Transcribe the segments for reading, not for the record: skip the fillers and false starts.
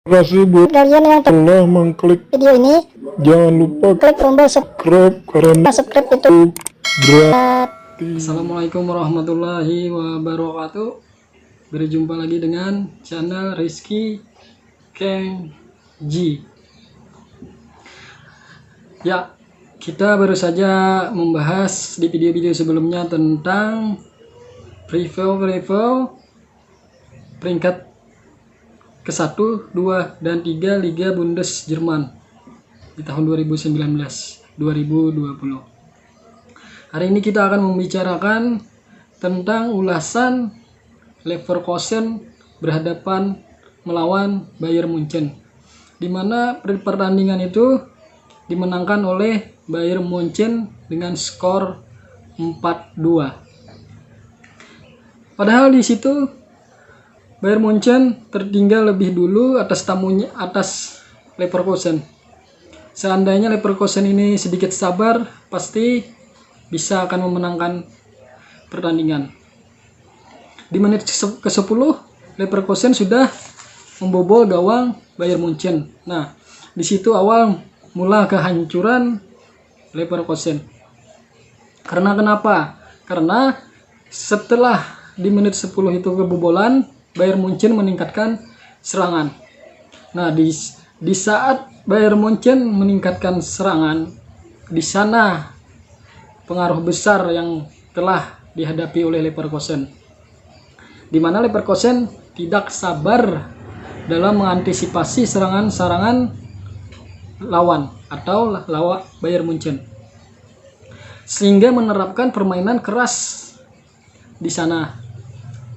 kasih buat kalian yang telah mengklik video ini. jangan lupa Klik tombol subscribe karena subscribe itu gratis. Assalamualaikum warahmatullahi wabarakatuh. Berjumpa lagi dengan channel Rizky Keng Ji. Ya, kita baru saja membahas di video-video sebelumnya tentang preview peringkat ke-1, 2, dan 3 Liga Bundes Jerman di tahun 2019-2020. Hari ini kita akan membicarakan tentang ulasan Leverkusen berhadapan melawan Bayern Munchen, di mana pertandingan itu dimenangkan oleh Bayern Munchen dengan skor 4-2. Padahal di situ Bayern Munchen tertinggal lebih dulu atas Leverkusen. Seandainya Leverkusen ini sedikit sabar, pasti bisa akan memenangkan pertandingan. Di menit ke-10, Leverkusen sudah membobol gawang Bayern Munchen. Nah, di situ awal mula kehancuran Leverkusen. Karena kenapa? Karena setelah di menit 10 itu kebobolan, Bayern Munchen meningkatkan serangan. Nah, di saat Bayern Munchen meningkatkan serangan, di sana pengaruh besar yang telah dihadapi oleh Leverkusen, di mana Leverkusen tidak sabar dalam mengantisipasi serangan-serangan lawan atau lawan Bayern Munchen, sehingga menerapkan permainan keras di sana.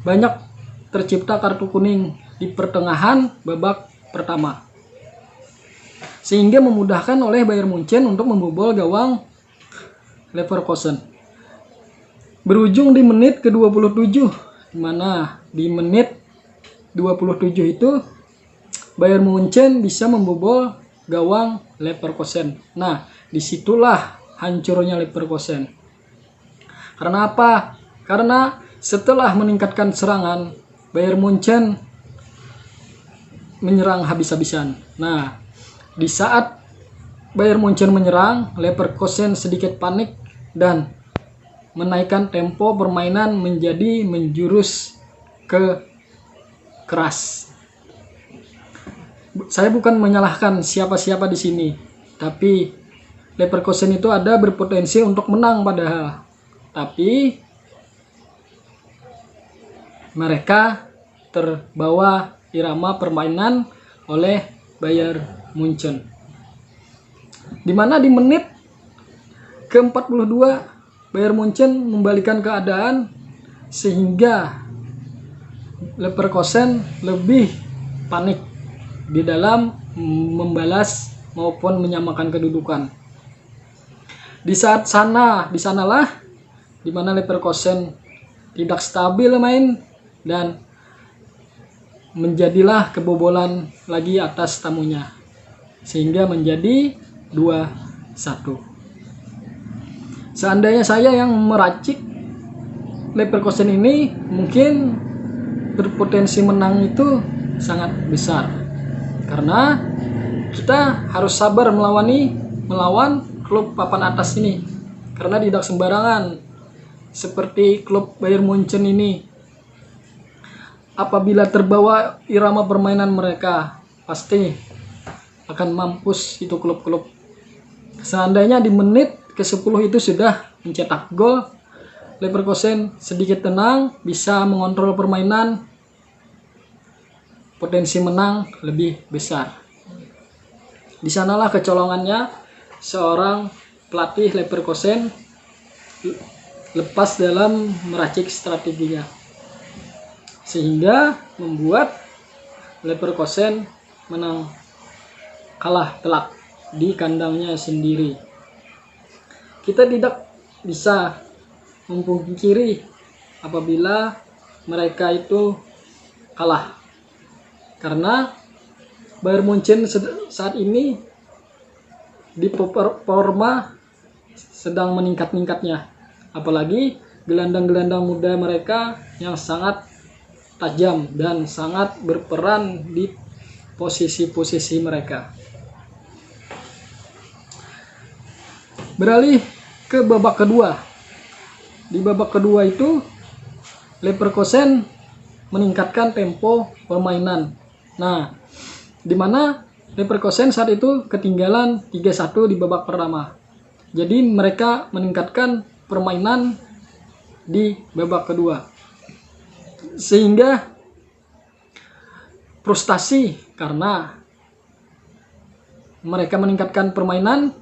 Banyak tercipta kartu kuning di pertengahan babak pertama, sehingga memudahkan oleh Bayern Munchen untuk membobol gawang Leverkusen. Berujung di menit ke-27, di mana di menit 27 itu Bayern Munchen bisa membobol gawang Leverkusen. Nah, disitulah hancurnya Leverkusen. Karena apa? Karena setelah meningkatkan serangan, Bayern Munchen menyerang habis-habisan. Nah, di saat Bayern Munchen menyerang, Leverkusen sedikit panik dan menaikkan tempo permainan menjurus ke keras. Saya bukan menyalahkan siapa-siapa di sini, tapi Leverkusen itu ada berpotensi untuk menang padahal. Tapi mereka terbawa irama permainan oleh Bayern Munchen, di mana di menit ke-42 Bayern Munchen membalikan keadaan sehingga Leverkusen lebih panik di dalam membalas maupun menyamakan kedudukan. Di sanalah di mana Leverkusen tidak stabil main dan menjadilah kebobolan lagi atas tamunya, sehingga menjadi 2-1. Seandainya saya yang meracik Leverkusen ini, mungkin berpotensi menang itu sangat besar, karena kita harus sabar melawan klub papan atas ini, karena tidak sembarangan seperti klub Bayern Munchen ini. Apabila terbawa irama permainan mereka, pasti akan mampus itu klub-klub. Seandainya di menit ke-10 itu sudah mencetak gol, Leverkusen sedikit tenang, bisa mengontrol permainan, potensi menang lebih besar. Di sanalah kecolongannya seorang pelatih Leverkusen lepas dalam meracik strateginya, sehingga membuat Leverkusen kalah telak di kandangnya sendiri. Kita tidak bisa memungkiri apabila mereka itu kalah, karena Bayern Munchen saat ini di performa sedang meningkat-ningkatnya, apalagi gelandang-gelandang muda mereka yang sangat tajam dan sangat berperan di posisi-posisi mereka. Beralih ke babak kedua. Di babak kedua itu Leverkusen meningkatkan tempo permainan. Nah, di mana Leverkusen saat itu ketinggalan 3-1 di babak pertama. Jadi mereka meningkatkan permainan di babak kedua. Sehingga frustasi karena mereka meningkatkan permainan,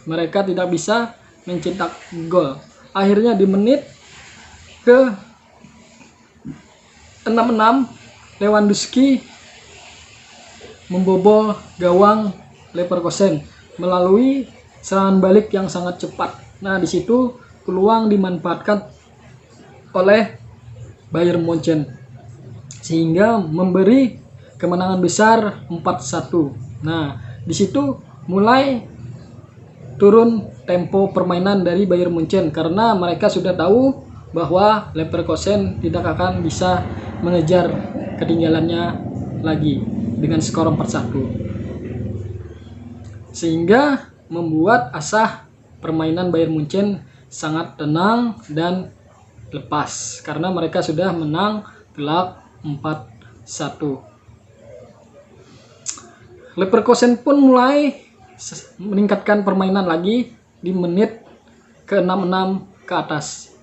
mereka tidak bisa mencetak gol. Akhirnya di menit ke 66 Lewandowski membobol gawang Leverkusen melalui serangan balik yang sangat cepat. Nah, di situ peluang dimanfaatkan oleh Bayern Munchen sehingga memberi kemenangan besar 4-1. Nah, di situ mulai turun tempo permainan dari Bayern Munchen karena mereka sudah tahu bahwa Leverkusen tidak akan bisa mengejar ketinggalannya lagi dengan skor 4-1. Sehingga membuat asa permainan Bayern Munchen sangat tenang dan lepas karena mereka sudah menang telak 4-1. Leverkusen pun mulai meningkatkan permainan lagi di menit ke-66 ke atas.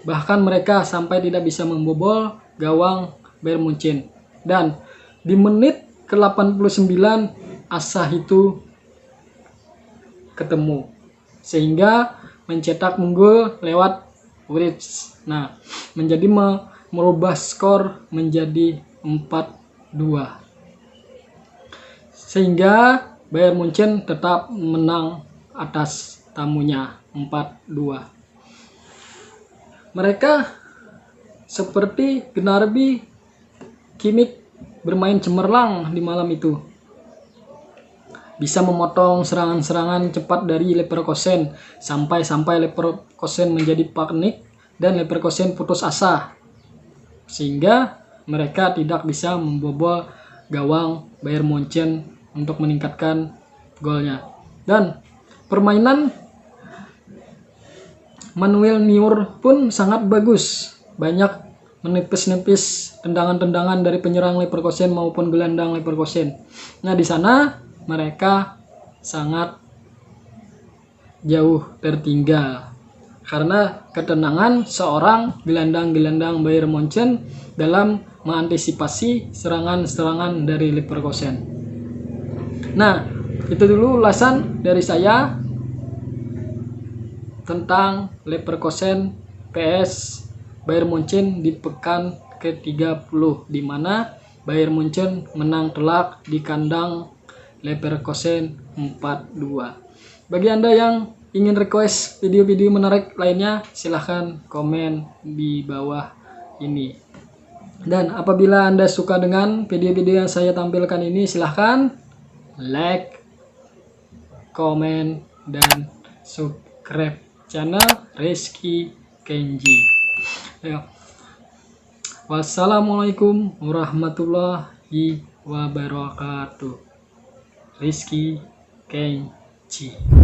Bahkan mereka sampai tidak bisa membobol gawang Bayern Munchen. Dan di menit ke-89 asa itu ketemu sehingga mencetak unggul lewat Wirtz. Nah, menjadi merubah skor menjadi 4-2. Sehingga Bayern Munchen tetap menang atas tamunya 4-2. Mereka seperti Gnabry, Kimmich bermain cemerlang di malam itu. Bisa memotong serangan-serangan cepat dari Leverkusen sampai Leverkusen menjadi panik dan Leverkusen putus asa sehingga mereka tidak bisa membobol gawang Bayern Munchen untuk meningkatkan golnya. Dan permainan Manuel Neuer pun sangat bagus, banyak menipis-nipis tendangan-tendangan dari penyerang Leverkusen maupun gelandang Leverkusen. Nah, di sana mereka sangat jauh tertinggal karena ketenangan seorang gelandang-gelandang Bayern Munchen dalam mengantisipasi serangan-serangan dari Leverkusen. Nah, itu dulu ulasan dari saya tentang Leverkusen PS Bayern Munchen di pekan ke-30 di mana Bayern Munchen menang telak di kandang Leverkusen 4-2. Bagi Anda yang ingin request video-video menarik lainnya, silahkan komen di bawah ini. Dan apabila Anda suka dengan video-video yang saya tampilkan ini, silahkan like, komen, dan subscribe channel Rizky Kenji. Ayo. Wassalamualaikum warahmatullahi wabarakatuh. Rizky Kenji.